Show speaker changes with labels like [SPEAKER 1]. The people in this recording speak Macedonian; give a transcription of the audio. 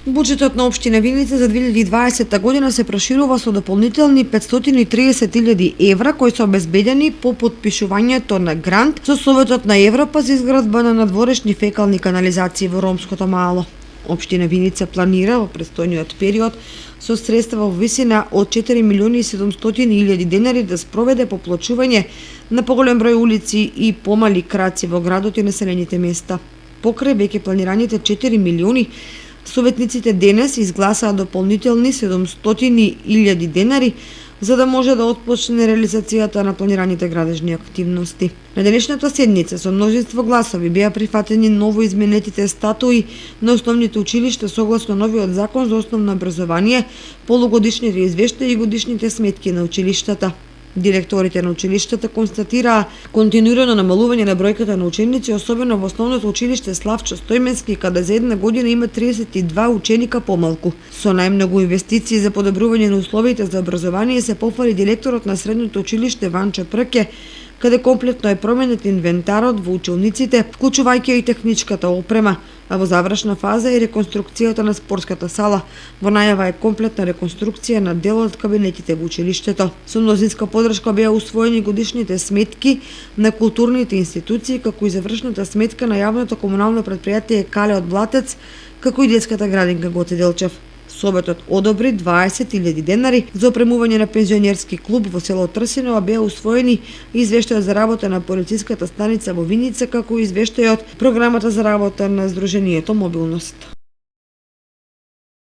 [SPEAKER 1] Буџетот на општина Виница за 2020 година се проширува со дополнителни 530.000 евра кои се обезбедени по потпишувањето на грант со Советот на Европа за изградба на надворешни фекални канализации во ромското мало. Општина Виница планира во престојниот период со средства во висина од 4.700.000 денари да спроведе поплочување на поголем број улици и помали краци во градот и населените места. Покрај веќе планираните 4 милиони, советниците денес изгласаа дополнителни 700.000 денари за да може да отпочне реализацијата на планираните градежни активности. На денешната седница со множество гласови беа прифатени ново изменетите статуи на основните училишта согласно новиот закон за основно образование, полугодишните извештаи и годишните сметки на училиштата. Директорите на училиштата констатираа континуирано намалување на бројката на ученици, особено во основното училиште Славчо Стојменски, каде за една година има 32 ученика помалку. Со најмногу инвестиции за подобрување на условите за образование се пофали директорот на средното училиште Ванчо Прке, каде комплетно е променет инвентарот во училниците, вклучувајќи и техничката опрема, а во завршна фаза е реконструкцијата на спортската сала. Во најава е комплетна реконструкција на дел од кабинетите во училиштето. Со мнозинска подршка беа усвоени годишните сметки на културните институции, како и завршната сметка на јавното комунално предпријатие Кале од Блатец, како и детската градинка Гоце Делчев. Советот одобри 20.000 денари за опремување на пензионерски клуб во село Трсино, а беа усвоени извештајот за работа на полициската станица во Виница, како и извештајот програмата за работа на Сдруженијето Мобилност.